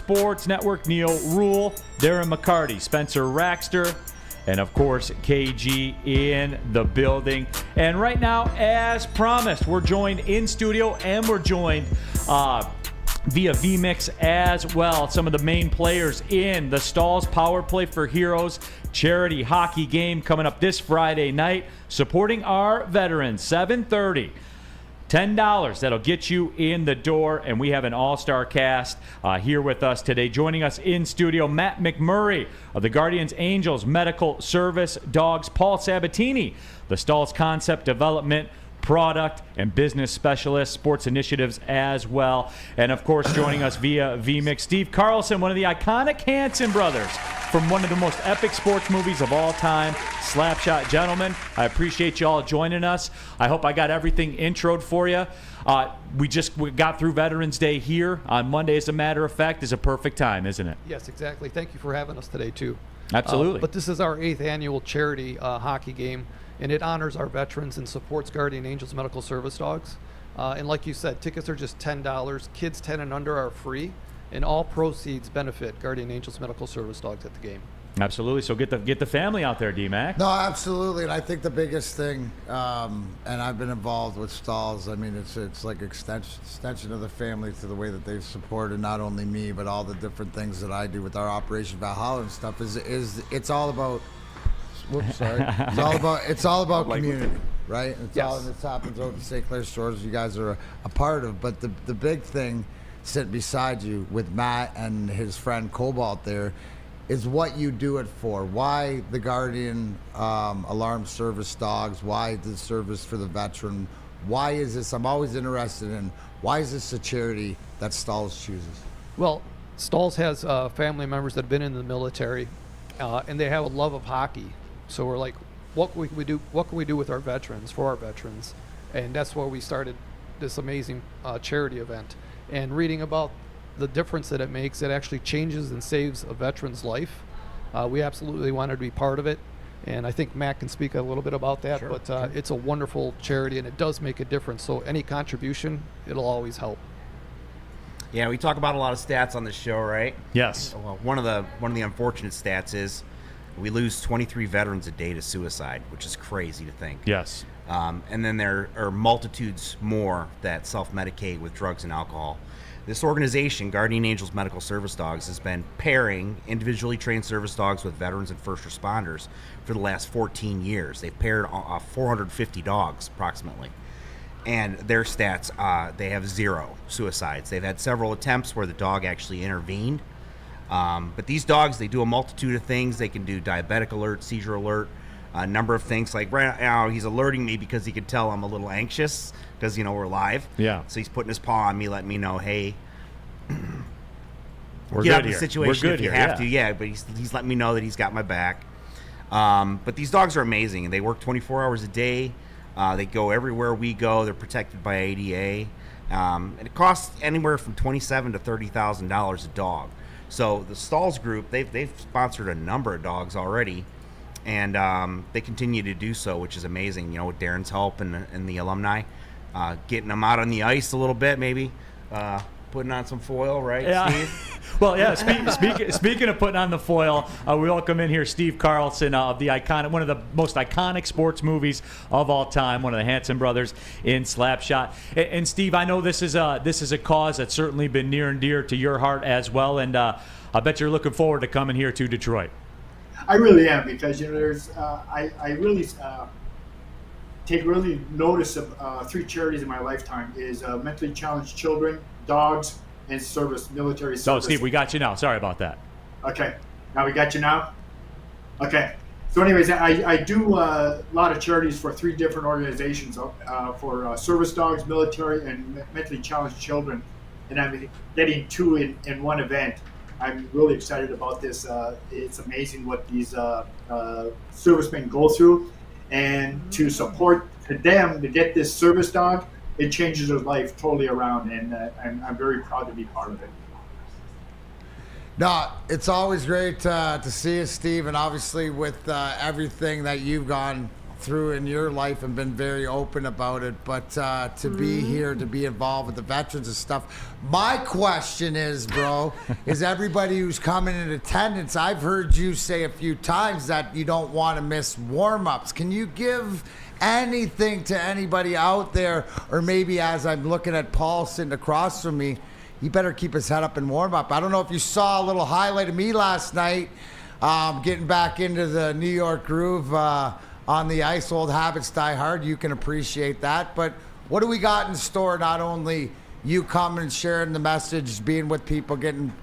Sports Network, Neal Ruhl, Darren McCarty, Spencer Raxter, and of course, KG in the building. And right now, as promised, we're joined in studio and we're joined via VMix as well. Some of the main players in the Stahls Power Play for Heroes charity hockey game coming up this Friday night, supporting our veterans, 7:30. $10, that'll get you in the door, and we have an all-star cast here with us today. Joining us in studio, Matt McMurray of the Guardians Angels Medical Service Dogs, Paul Sabatini, the Stahls Concept Development Product and Business Specialist, Sports Initiatives as well. And of course, joining us via VMix, Steve Carlson, one of the iconic Hanson brothers from one of the most epic sports movies of all time, Slapshot. Gentlemen, I appreciate you all joining us. I hope I got everything introed for you. We got through Veterans Day here on Monday, as a matter of fact. Is a perfect time, isn't it? Yes, exactly. Thank you for having us today, too. Absolutely. But this is our 8th annual charity hockey game, and it honors our veterans and supports Guardian Angels Medical Service Dogs. And like you said, tickets are just $10. Kids 10 and under are free, and all proceeds benefit Guardian Angels Medical Service Dogs at the game. Absolutely. So get the family out there, D-Mac. No, absolutely. And I think the biggest thing, and I've been involved with Stahls, I mean, it's like extension of the family to the way that they've supported not only me, but all the different things that I do with our Operation Valhalla and stuff is it's all about, it's all about community, right? It's all this happens over the St. Clair Shores you guys are a part of. But the big thing sitting beside you with Matt and his friend Cobalt there is what you do it for. Why the Guardian Alarm Service Dogs? Why the service for the veteran? Why is this? I'm always interested in why is this a charity that Stahls chooses? Well, Stahls has family members that have been in the military, and they have a love of hockey. So we're like, what can we do? What can we do with our veterans, for our veterans? And that's why we started this amazing charity event. And reading about the difference that it makes, it actually changes and saves a veteran's life. We absolutely wanted to be part of it, and I think Matt can speak a little bit about that. Sure, but it's a wonderful charity, and it does make a difference. So any contribution, it'll always help. Yeah, we talk about a lot of stats on this show, right? Yes. Well, one of the unfortunate stats is we lose 23 veterans a day to suicide, which is crazy to think. Yes. And then there are multitudes more that self-medicate with drugs and alcohol. This organization, Guardian Angels Medical Service Dogs, has been pairing individually trained service dogs with veterans and first responders for the last 14 years. They've paired 450 dogs approximately. And their stats, they have 0 suicides. They've had several attempts where the dog actually intervened. But these dogs, they do a multitude of things. They can do diabetic alert, seizure alert, a number of things. Like right now, he's alerting me because he can tell I'm a little anxious because, we're live. Yeah. So he's putting his paw on me, letting me know, hey, we're get good out of the here. situation We're if good you here, have to. Yeah, but he's letting me know that he's got my back. But these dogs are amazing, and they work 24 hours a day. They go everywhere we go. They're protected by ADA. And it costs anywhere from $27,000 to $30,000 a dog. So the Stahls group, they've sponsored a number of dogs already, and they continue to do so, which is amazing. With Darren's help and the alumni, getting them out on the ice a little bit, maybe putting on some foil, right, yeah. Steve? Well, yeah. Speaking of putting on the foil, we welcome in here Steve Carlson of the one of the most iconic sports movies of all time, one of the Hanson brothers in Slapshot. And Steve, I know this is a cause that's certainly been near and dear to your heart as well, and I bet you're looking forward to coming here to Detroit. I really am, because there's I really take really notice of 3 charities in my lifetime: is mentally challenged children, dogs, and military service. Oh, Steve, we got you now. Sorry about that. Okay, now we got you now. Okay, so anyways, I do a lot of charities for 3 different organizations for service dogs, military, and mentally challenged children, and I'm getting 2 in one event. I'm really excited about this. It's amazing what these servicemen go through, and to support them to get this service dog, it changes their life totally around, and I'm very proud to be part of it. No, it's always great to see you, Steve, and obviously with everything that you've gone through in your life and been very open about it. But to be here, to be involved with the veterans and stuff. My question is, bro, is everybody who's coming in attendance, I've heard you say a few times that you don't want to miss warm-ups. Can you give anything to anybody out there? Or maybe as I'm looking at Paul sitting across from me, he better keep his head up and warm up. I don't know if you saw a little highlight of me last night, getting back into the New York groove on the ice. Old habits die hard. You can appreciate that. But what do we got in store? Not only you coming and sharing the message, being with people, getting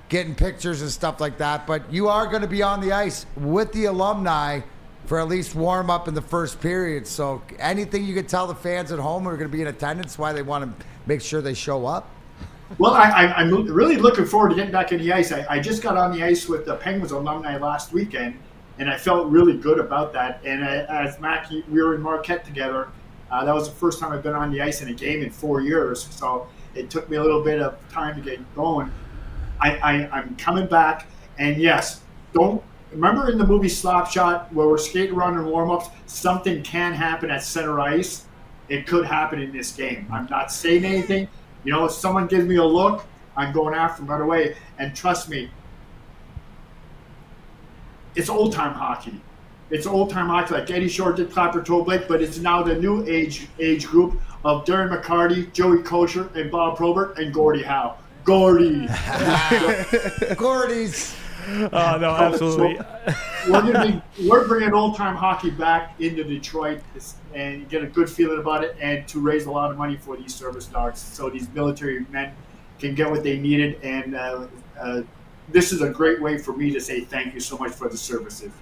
pictures and stuff like that, but you are going to be on the ice with the alumni for at least warm up in the first period. So anything you could tell the fans at home who are going to be in attendance why they want to make sure they show up? Well, I'm really looking forward to getting back in the ice. I just got on the ice with the Penguins alumni last weekend, and I felt really good about that. And as Mackie, we were in Marquette together. That was the first time I've been on the ice in a game in 4 years. So it took me a little bit of time to get going. I'm coming back, and yes, don't remember in the movie Slapshot where we're skating around in warm-ups, something can happen at center ice. It could happen in this game. I'm not saying anything. You know, if someone gives me a look, I'm going after them right away. And trust me, it's old-time hockey. It's old-time hockey like Eddie Shore did, Clapper Toe Blake, but it's now the new age group of Darren McCarty, Joey Kosher, and Bob Probert, and Gordie Howe. Gordie. Gordy's. Oh, no, absolutely. So we're bringing old-time hockey back into Detroit and get a good feeling about it, and to raise a lot of money for these service dogs so these military men can get what they needed. And this is a great way for me to say thank you so much for the services.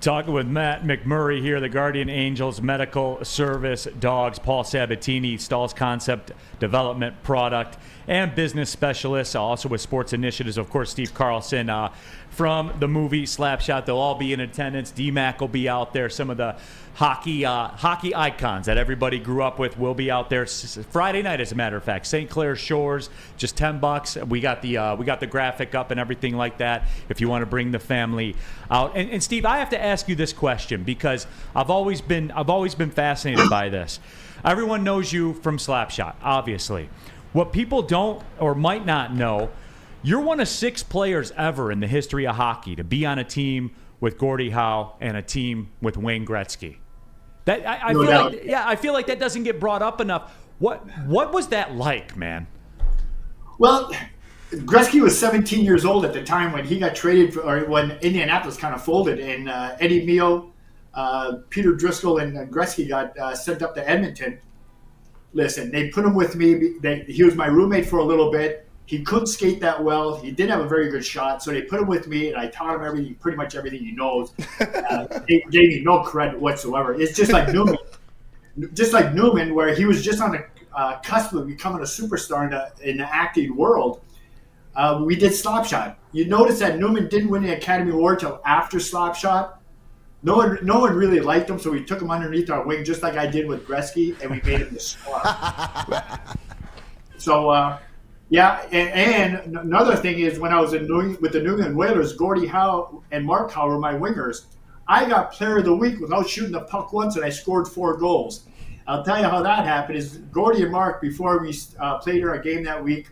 Talking with Matt McMurray here, the Guardian Angels Medical Service Dogs, Paul Sabatini, Stahls Concept Development Product and Business Specialist, also with Sports Initiatives, of course, Steve Carlson from the movie Slapshot. They'll all be in attendance. D-Mac will be out there. Some of the hockey icons that everybody grew up with will be out there Friday night, as a matter of fact. St. Clair Shores, just $10. We got the graphic up and everything like that if you want to bring the family out. And Steve, I have to ask you this question because I've always been fascinated by this. Everyone knows you from Slapshot, obviously. What people don't or might not know, you're one of 6 players ever in the history of hockey to be on a team with Gordie Howe and a team with Wayne Gretzky. That I feel like that doesn't get brought up enough. What was that like, man? Well, Gretzky was 17 years old at the time when he got traded, or when Indianapolis kind of folded, and Eddie Mio, Peter Driscoll, and Gretzky got sent up to Edmonton. Listen, they put him with me. He was my roommate for a little bit. He couldn't skate that well. He didn't have a very good shot, so they put him with me, and I taught him pretty much everything he knows. He gave me no credit whatsoever. It's just like Newman, where he was just on the cusp of becoming a superstar in the acting world. We did Slapshot. You notice that Newman didn't win the Academy Award till after Slapshot. No one really liked him, so we took him underneath our wing, just like I did with Gretzky, and we made him the star. So, yeah, and another thing is when I was with the New England Whalers, Gordie Howe and Mark Howe were my wingers. I got Player of the Week without shooting the puck once, and I scored 4 goals. I'll tell you how that happened is Gordie and Mark, before we played our game that week,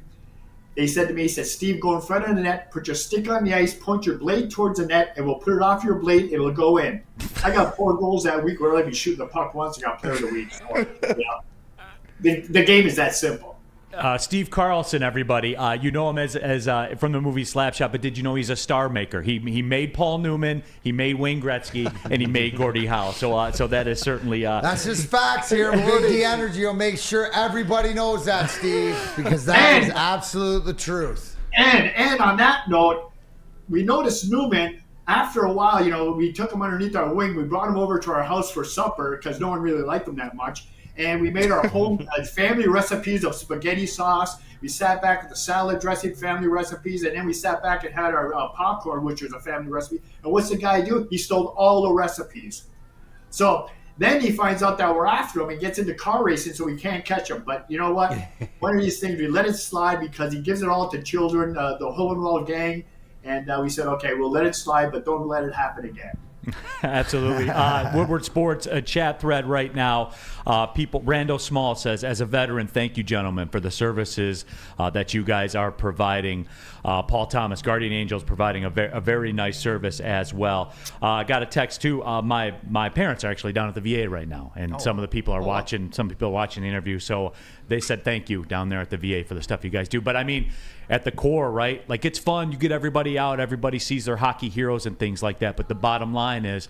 they said to me, Steve, go in front of the net, put your stick on the ice, point your blade towards the net, and we'll put it off your blade, it'll go in. I got 4 goals that week where I be shooting the puck once, I got Player of the Week. So, yeah. The game is that simple. Steve Carlson, everybody. You know him as from the movie Slapshot, but did you know he's a star maker? He made Paul Newman, he made Wayne Gretzky, and he made Gordie Howe. So that is certainly that's his facts here. Big D Energy will make sure everybody knows that, Steve, because that is absolute the truth. And on that note, we noticed Newman. After a while, we took him underneath our wing. We brought him over to our house for supper because no one really liked him that much. And we made our home family recipes of spaghetti sauce. We sat back with the salad dressing family recipes, and then we sat back and had our popcorn, which was a family recipe. And what's the guy do? He stole all the recipes. So then he finds out that we're after him and gets into car racing, so we can't catch him. But you know what? One of these things, we let it slide because he gives it all to children, the Hohenwald gang. And we said, okay, we'll let it slide, but don't let it happen again. Absolutely. Woodward Sports chat thread right now. Rando Small says, as a veteran, thank you, gentlemen, for the services that you guys are providing. Paul Thomas, Guardian Angels, providing a very nice service as well. I got a text too. My parents are actually down at the VA right now, and some of the people are watching. Some people are watching the interview, so they said thank you down there at the VA for the stuff you guys do. But I mean, at the core, right? Like, it's fun. You get everybody out. Everybody sees their hockey heroes and things like that. But the bottom line is,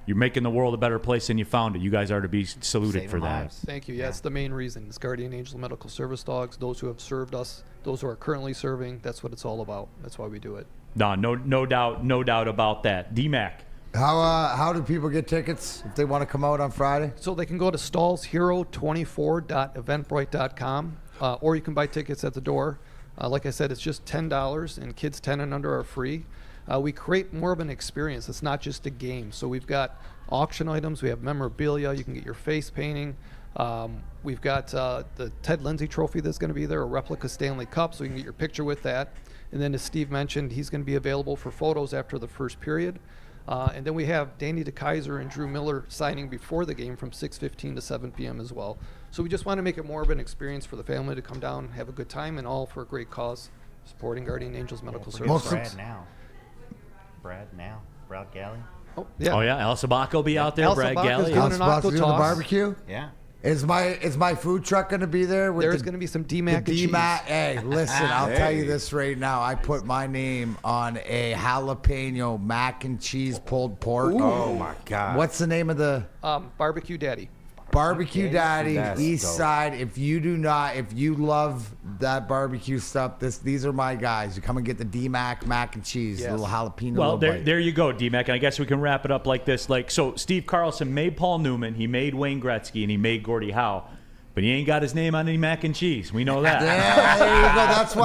you're making the world a better place than you found it. You guys are to be saluted Saving for that. lives. Thank you. Yeah, it's the main reason. It's Guardian Angels Medical Service Dogs, those who have served us, those who are currently serving. That's what it's all about. That's why we do it. No doubt about that. D-Mac. How do people get tickets if they want to come out on Friday? So they can go to stallshero24.eventbrite.com, or you can buy tickets at the door. Like I said, it's just $10, and kids 10 and under are free. We create more of an experience. It's not just a game. So we've got auction items. We have memorabilia. You can get your face painting. We've got the Ted Lindsay trophy that's going to be there, a replica Stanley Cup, so you can get your picture with that. And then, as Steve mentioned, he's going to be available for photos after the first period. And then we have Danny DeKaiser and Drew Miller signing before the game from 6:15 to 7 p.m. as well. So we just want to make it more of an experience for the family to come down, have a good time, and all for a great cause, supporting Guardian Angels Medical Service. Brad Galley. Oh, yeah. Oh, yeah. Al Sabak will be out there. Al Brad Sabak is Galley. doing an aqua doing the toss. barbecue. Yeah. Is my food truck going to be there? There's going to be some D-Mac the and cheese. D-Mac. Hey, listen, I'll tell you this right now. I put my name on a jalapeno mac and cheese pulled pork. Ooh. Oh my God. What's the name of the Barbecue Daddy. Barbecue Daddy, That's East dope. Side? If you love that barbecue stuff, these are my guys. You come and get the D-Mac mac and cheese, Yes. little jalapeno. Well, little bite. there you go, D-Mac. And I guess we can wrap it up like this. So Steve Carlson made Paul Newman, he made Wayne Gretzky, and he made Gordie Howe. But he ain't got his name on any mac and cheese. We know that. Yeah, there you go. That's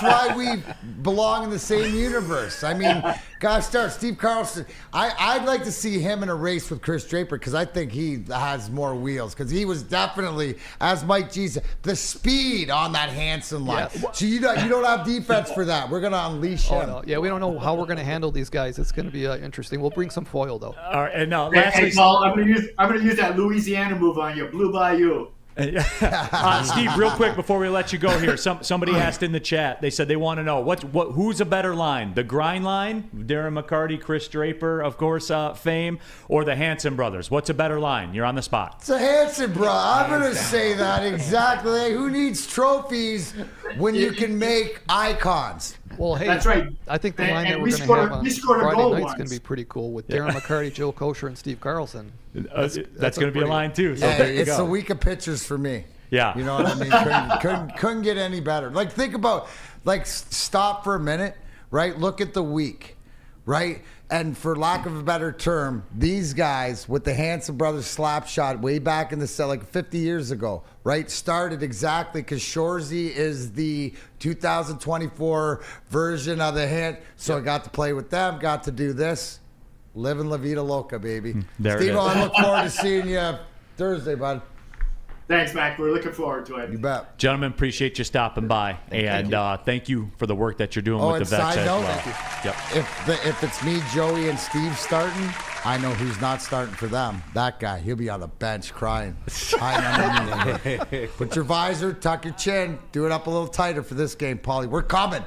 why we belong in the same universe. I mean, gosh darn, Steve Carlson. I'd like to see him in a race with Chris Draper because I think he has more wheels because he was definitely, as Mike G said, the speed on that Hansen line. Yes. So you don't have defense for that. We're gonna unleash him. No. Yeah, we don't know how we're going to handle these guys. It's going to be interesting. We'll bring some foil, though. All right, and now, Hey, lastly, Paul, I'm gonna use that Louisiana move on you, Blue Bayou. Steve, real quick before we let you go here, somebody asked in the chat. They said they want to know who's a better line, the grind line, Darren McCarty, Chris Draper, of course, fame, or the Hanson brothers? What's a better line? You're on the spot. It's a Hanson, bro. I'm gonna say that exactly. Hey, who needs trophies when you can make icons? Well, hey, That's right. I think the And- line and that we we're going to scored a- have on we scored a Friday goal night's once. going to be pretty cool with Darren McCarty, Joe Kosher, and Steve Carlson. That's that's going to be a pretty- line, too. So Hey, there you it's go. a week of pictures for me. Yeah. You know what I mean? Couldn't get any better. Like, think about, stop for a minute, right? Look at the week, right? And for lack of a better term, these guys with the Hanson brothers slap shot way back in the cell, 50 years ago, right? Started exactly because Shorzy is the 2024 version of the hit. So I got to play with them, got to do this. Living La Vida Loca, baby. There it Steve, is. I look forward to seeing you Thursday, bud. Thanks, Mac. We're looking forward to it. You bet. Gentlemen, appreciate you stopping by. Thank you for the work that you're doing Oh, with and the vets side as note, well. Yep. If it's me, Joey, and Steve starting, I know who's not starting for them. That guy. He'll be on the bench crying. Put your visor, tuck your chin, do it up a little tighter for this game, Paulie. We're coming.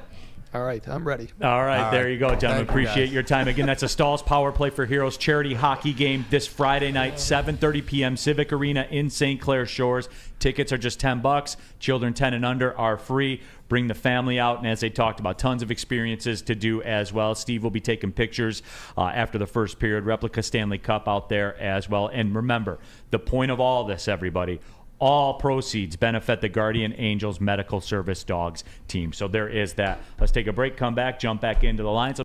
All right, I'm ready. All right, there you go, gentlemen. Thank you, Appreciate guys. your time. Again, that's a Stahls Power Play for Heroes charity hockey game this Friday night, 7:30 p.m., Civic Arena in St. Clair Shores. Tickets are just $10. Children 10 and under are free. Bring the family out, and as they talked about, tons of experiences to do as well. Steve will be taking pictures after the first period. Replica Stanley Cup out there as well. And remember, the point of all this, everybody, all proceeds benefit the Guardian Angels Medical Service Dogs team. So there is that. Let's take a break, come back, jump back into the lines.